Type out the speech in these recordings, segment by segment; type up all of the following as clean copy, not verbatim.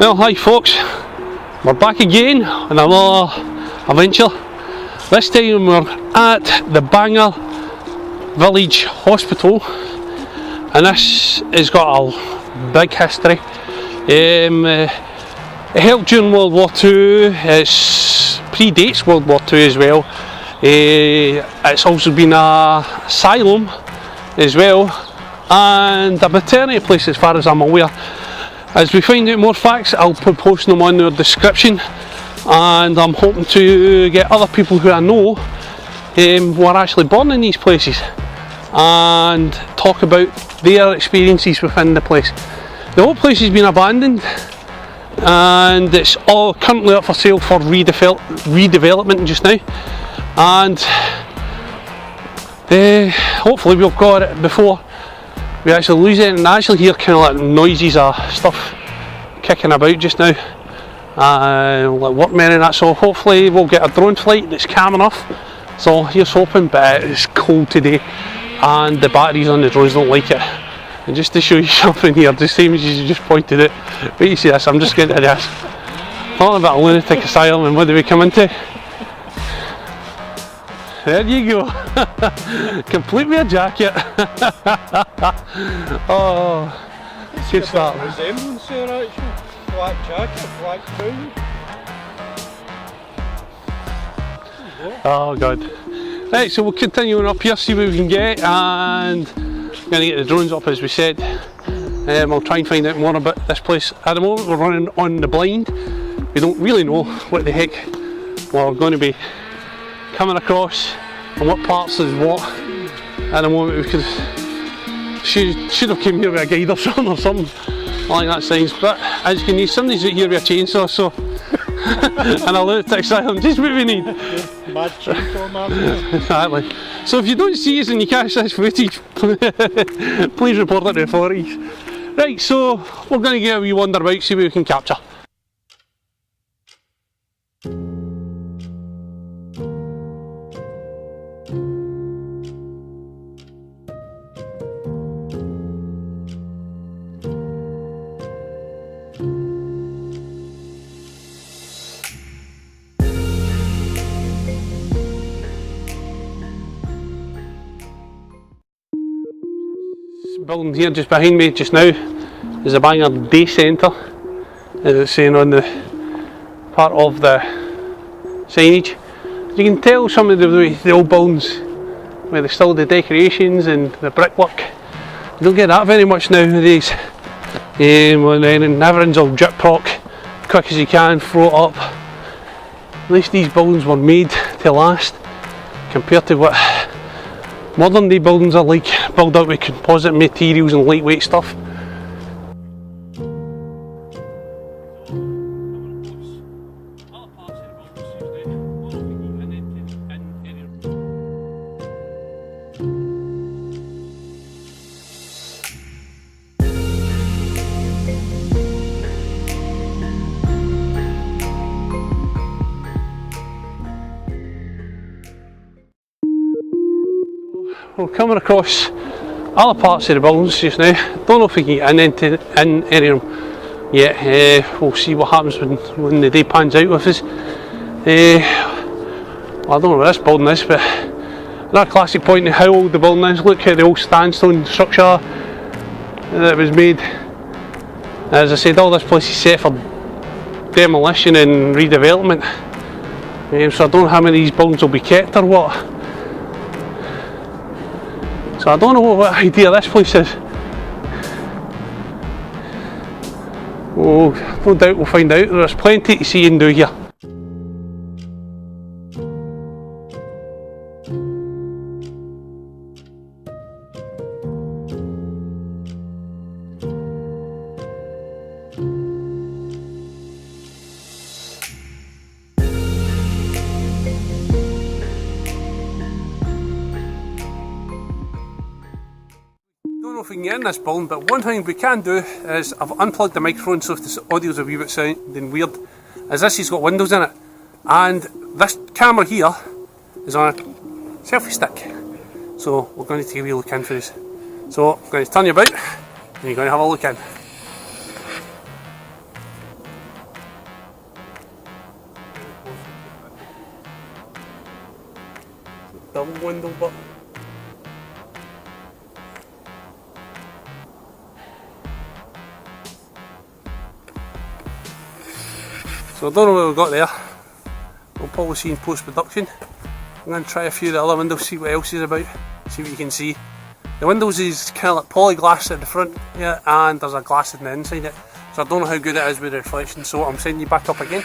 Well, hi folks, we're back again on another adventure. This time we're at the Bangor Village Hospital, and this has got a big history. It held during World War II, it predates World War II as well. It's also been an asylum as well, and a maternity place as far as I'm aware. As we find out more facts, I'll be posting them on their description, and I'm hoping to get other people who I know who are actually born in these places and talk about their experiences within the place. The whole place has been abandoned and it's all currently up for sale for redevelopment just now, and hopefully we've got it before we actually lose it. And I actually hear kind of like noises of stuff kicking about just now, like workmen and that, so hopefully we'll get a drone flight that's calm enough. So here's hoping, but it's cold today and the batteries on the drones don't like it. And just to show you something here, the same as you just pointed it, wait you see this, I'm just getting to this. Talking about a lunatic asylum, and what do we come into? There you go. Complete with a jacket. Oh, good start. Resemblance there actually. Black jacket, black trousers. Oh god. Right, so we'll continue on up here, see what we can get, and we're going to get the drones up as we said. We'll try and find out more about this place. At the moment we're running on the blind. We don't really know what the heck we're going to be coming across and what parts is what. At the moment we could should have came here with a guide or something like that signs, but as you can see, somebody's out here with a chainsaw, so and a lunatic asylum, just what we need. Mad chainsaw man. Exactly. So if you don't see us and you catch this footage, please report it to the authorities. Right, so we're going to get a wee wander about, see what we can capture. Building here just behind me just now is the Bangor Day Centre, as it's saying on the part of the signage. You can tell some of the old buildings where there's still the decorations and the brickwork. You don't get that very much nowadays. And everything's all drip-prop, quick as you can, throw it up. At least these buildings were made to last compared to what modern day buildings are like, built out with composite materials and lightweight stuff. We're coming across other parts of the buildings just now. Don't know if we can get in any of them yet. We'll see what happens when the day pans out with us. Well, I don't know where this building is, but another classic point of how old the building is. Look at the old sandstone structure that was made. As I said, all this place is set for demolition and redevelopment. So I don't know how many of these buildings will be kept or what. So I don't know what idea this place is. Oh, no doubt we'll find out. There's plenty to see and do here. Don't know if we can get in this building, but one thing we can do is I've unplugged the microphone, so if the audio's a wee bit sounding weird, as this has got windows in it, and this camera here is on a selfie stick, so we're going to take a wee look in for this. So I'm going to turn you about and you're going to have a look in. double window, but so I don't know what we've got there. We'll probably see in post-production. I'm going to try a few of the other windows, see what else is about, see what you can see. The windows is kind of like polyglass at the front here, and there's a glass in the inside it. So I don't know how good it is with the reflection, so I'm sending you back up again.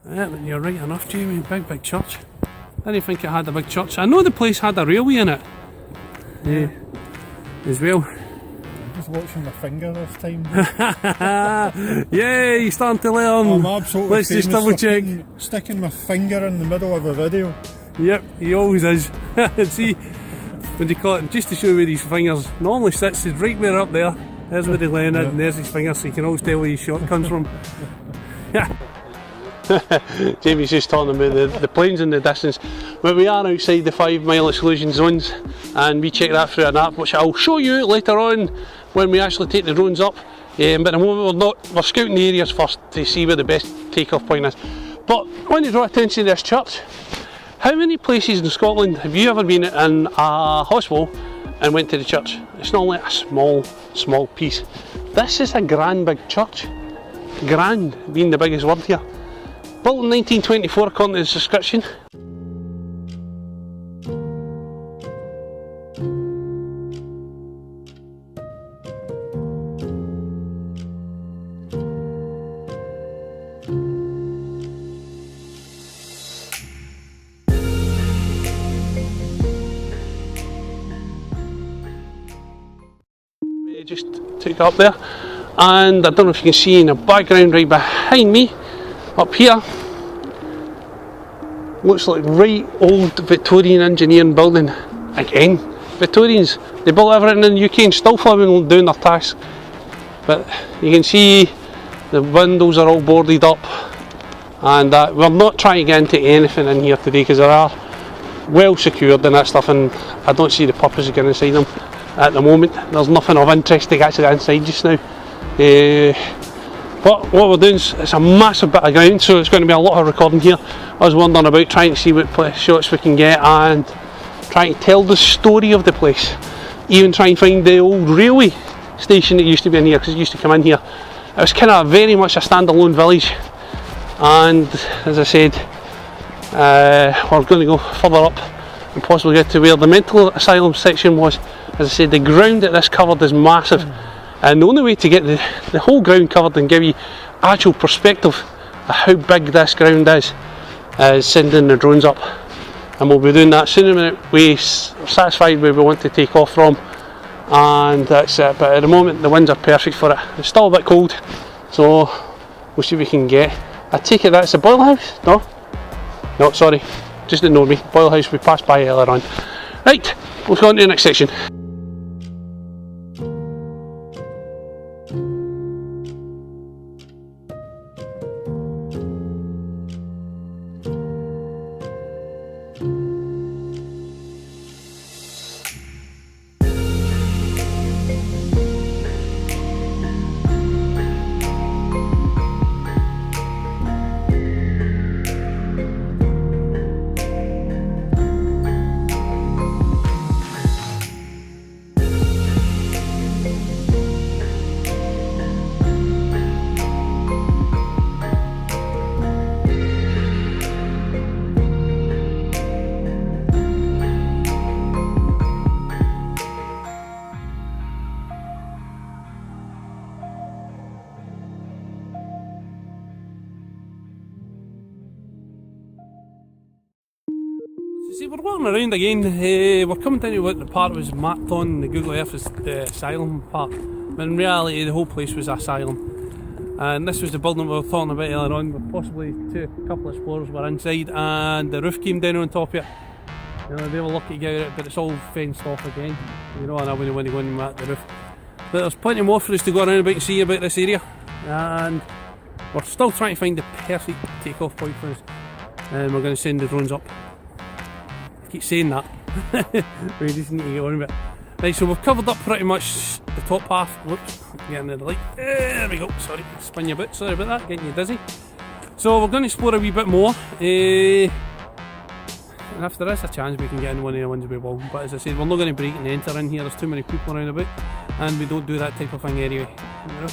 Yeah, but you're right enough, Jamie. Big church. I didn't think it had a big church. I know the place had a railway in it. Yeah. As well. I'm just watching my finger this time. Yeah, you're starting to learn. I'm absolutely Let's just double check. Sticking my finger in the middle of a video. Yep, he always is. See, when you call it, just to show where his fingers normally sits, is right where up there. There's where they laying it, and there's his fingers, so you can always tell where his shot comes from. Yeah. Jamie's just talking about the planes in the distance, but we are outside the 5 mile exclusion zones, and we check that through an app which I'll show you later on when we actually take the drones up. But at the moment we're scouting the areas first to see where the best takeoff point is. But I want to draw attention to this church. How many places in Scotland have you ever been in a hospital and went to the church? It's not like a small piece. This is a grand big church. Grand being the biggest word here. Built in 1924 according to the description. We just took it up there, and I don't know if you can see in the background right behind me, up here, looks like right old Victorian engineering building. Again, Victorians, they built everything in the UK and still following doing their task. But you can see the windows are all boarded up, and we're not trying to get into anything in here today because they are well secured and that stuff, and I don't see the purpose of getting inside them at the moment. There's nothing of interest to get inside just now. But what we're doing is, it's a massive bit of ground, so it's going to be a lot of recording here. I was wondering about trying to see what shots we can get and trying to tell the story of the place. Even try and find the old railway station that used to be in here, because it used to come in here. It was kind of very much a standalone village, and as I said, we're going to go further up and possibly get to where the mental asylum section was. As I said, the ground that this covered is massive. And the only way to get the whole ground covered and give you actual perspective of how big this ground is sending the drones up. And we'll be doing that soon as we're satisfied where we want to take off from. And that's it. But at the moment the winds are perfect for it. It's still a bit cold, so we'll see what we can get. I take it that's the boil house? No? No, sorry. Just ignore me. Boil house we passed by earlier on. Right, we'll go on to the next section. See, we're walking around again. We're coming down to what the part was marked on the Google Earth as the asylum part, but in reality the whole place was asylum. And this was the building we were talking about earlier on, where possibly a couple of explorers were inside, and the roof came down on top of it. You know, they were lucky to get out, but it's all fenced off again. You know, and I wouldn't want to go and at the roof. But there's plenty more for us to go around about and see about this area, and we're still trying to find the perfect takeoff point for us. And we're going to send the drones up. Keep saying that. We just need to get on with it. Right, so we've covered up pretty much the top half. Whoops, getting the light. There we go. Sorry, spin you a bit. Sorry about that, getting you dizzy. So we're going to explore a wee bit more. And if there is a chance we can get in one of the ones we will. But as I said, we're not going to break and enter in here. There's too many people around about. And we don't do that type of thing anyway. You know?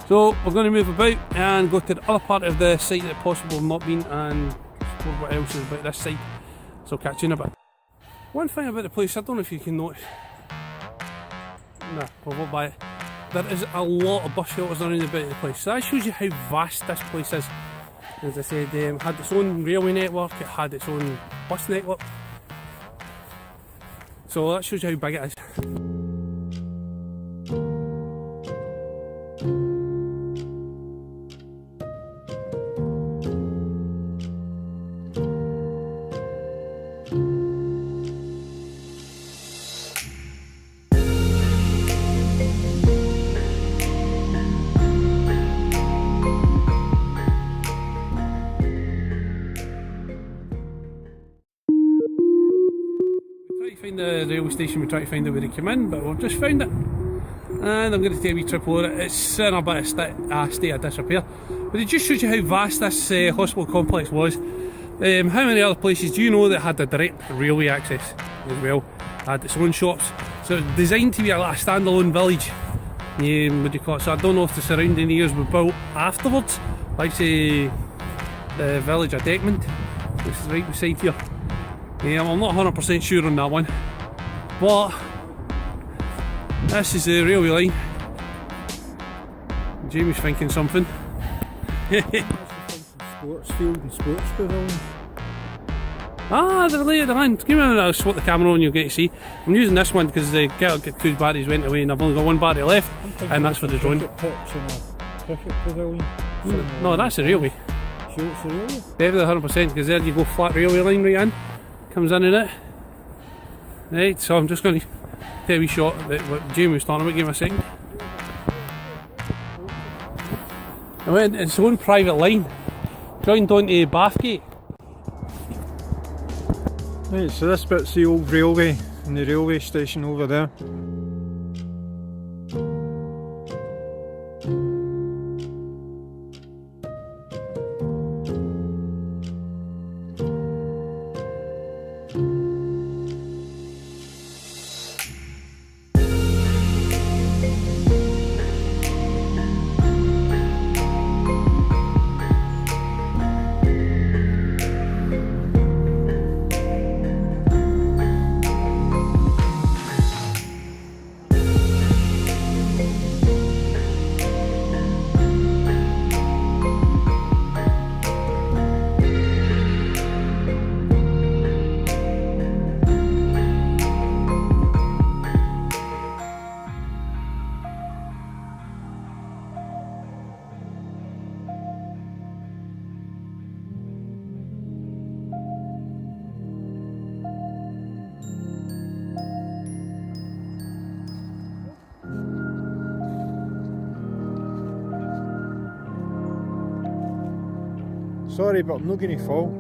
So we're going to move about and go to the other part of the site that possibly have not been and explore what else is about this side. So catch you in a bit. One thing about the place, I don't know if you can notice. Nah, we'll walk by it. There is a lot of bus shelters around about the place. So that shows you how vast this place is. As I said, it had its own railway network, it had its own bus network. So that shows you how big it is. Find the railway station, we try to find out where they come in, but we've just found it. And I'm going to take a wee trip over it. It's in a bit of state of disrepair. But it just shows you how vast this hospital complex was. How many other places do you know that had a direct railway access as well? Had its own shops. So it's designed to be like a standalone village. What do you call it? So I don't know if the surrounding areas were built afterwards. Like say the village of Deckmond, which is right beside here. I'm not 100% sure on that one, but this is the railway line. Jamie's thinking something. Sports field and sports pavilion. Ah, they're later on. Give me a minute, I'll swap the camera on, you'll get to see. I'm using this one because the two batteries went away and I've only got one battery left, and that's for the drone. Cricket pitch and a cricket pavilion. No, that's the railway. Sure, it's the railway? Definitely 100%, because there you go, flat railway line right in. Comes in it. Right, so I'm just going to take a wee shot at what Jamie was talking about. Give me a second. I went, it's its own private line, joined onto Bathgate. Right, so this bit's the old railway and the railway station over there. Sorry, but I'm not going to fall.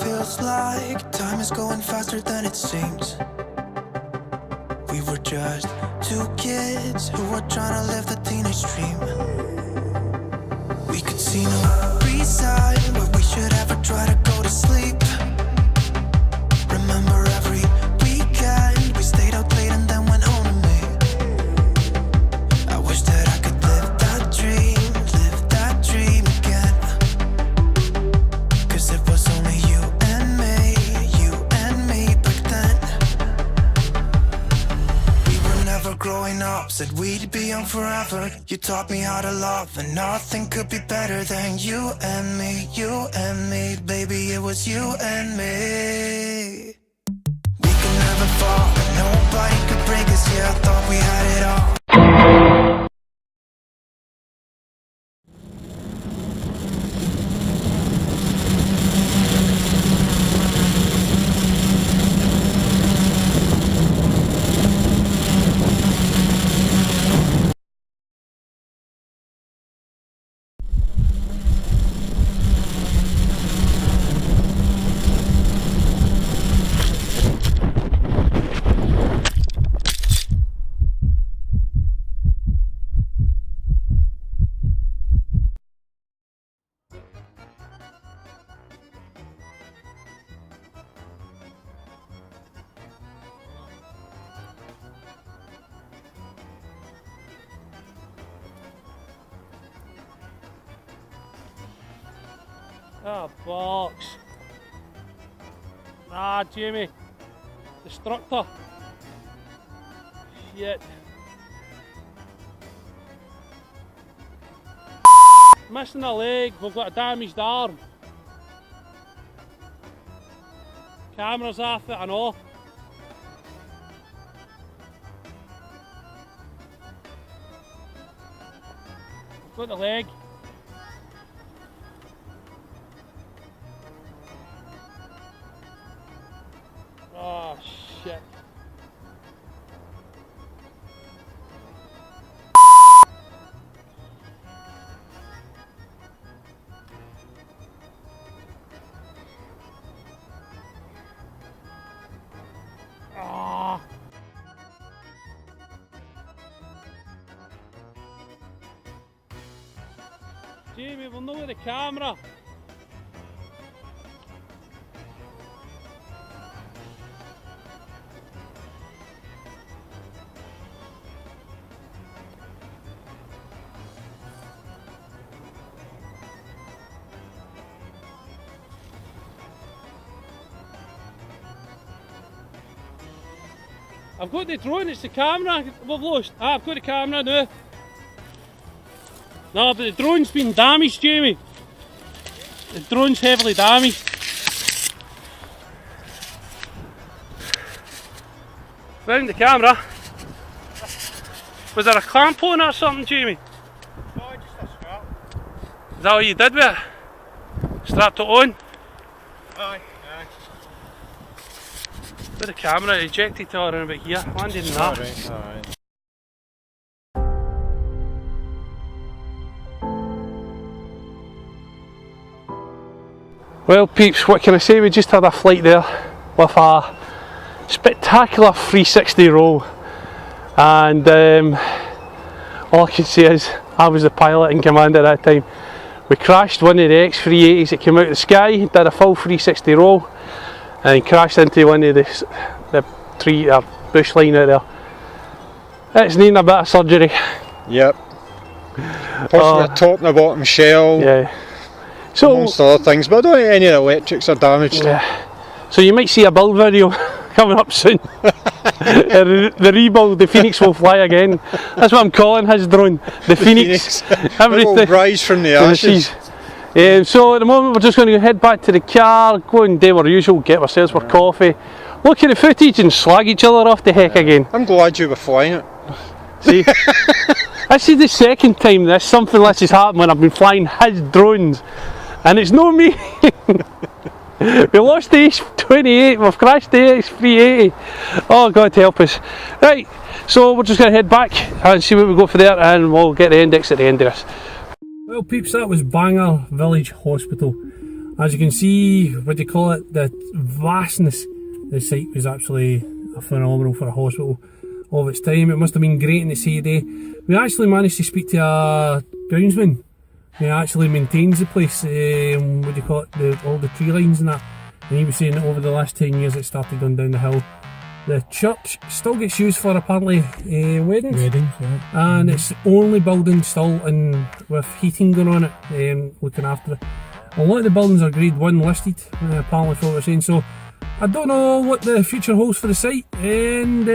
Feels like time is going faster than it seems. We were just two kids who were trying to live the teenage dream. We could see no reason why we should ever try to go to sleep. Remember every weekend we stayed out late and then went home to me. I wish that I could live that dream again. Cause it was only you and me back then. We were never growing up, said we'd be young forever. You taught me how to love, and nothing could be better than you and me, baby, it was you and me. We could never fall, and nobody could break us, yeah, I thought we had it all. Oh, bollocks. Ah, Jamie. Destructor. Shit. Missing a leg, we've got a damaged arm. Camera's off it, I know. We've got the leg. Oh shit. Ah. Jamie, we'll know with the camera. I've got the drone, it's the camera we've lost. Ah, I've got the camera now. No, but the drone's been damaged, Jamie. The drone's heavily damaged. Found the camera. Was there a clamp on it or something, Jamie? No, just a strap. Is that what you did with it? Strapped it on? Aye. With the camera ejected to around about here, landed in that. Alright. Well peeps, what can I say, we just had a flight there with a spectacular 360 roll, and all I can say is I was the pilot in command at that time. We crashed one of the X380s that came out of the sky, did a full 360 roll and crashed into one of the tree or bush line out there. It's needing a bit of surgery. Yep. Possibly a top and a bottom shell. Yeah. So, amongst other things, but I don't think any of the electrics are damaged. Yeah. So you might see a build video coming up soon. The rebuild, the Phoenix will fly again. That's what I'm calling his drone, the Phoenix. It will rise from the ashes. So at the moment we're just going to head back to the car, go and do our usual, get ourselves our coffee, look at the footage and slag each other off the heck again. I'm glad you were flying it. See, this is the second time something like this has happened when I've been flying his drones, and it's not me. We lost the H28, we've crashed the X380. Oh God help us. Right, so we're just going to head back and see where we go for there, and we'll get the index at the end of this. Well peeps, that was Bangor Village Hospital. As you can see, what do you call it, the vastness of the site was absolutely phenomenal for a hospital of its time. It must have been great in the sea day. We actually managed to speak to a groundsman who actually maintains the place, what do you call it, all the tree lines and that, and he was saying that over the last 10 years it started going down the hill. The church still gets used for apparently weddings. Right. And it's the only building still in with heating going on it, looking after it. A lot of the buildings are grade 1 listed, apparently for what we're saying, so I don't know what the future holds for the site, and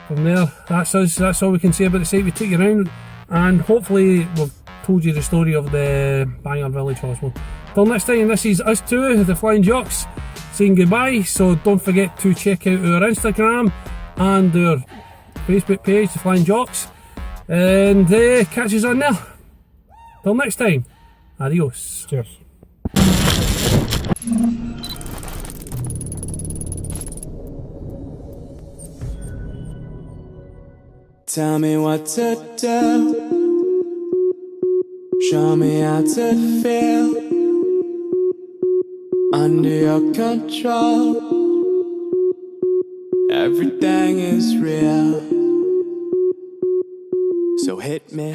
from there, that's us, that's all we can say about the site. We take you around, and hopefully we've told you the story of the Bangor Village Hospital. Till next time, this is us two, the Flying Jocks, saying goodbye. So don't forget to check out our Instagram and our Facebook page, the Flying Jocks, and catch us on there. Till next time, adios. Cheers. Tell me what to do, show me how to feel under your control. Everything is real, so hit me.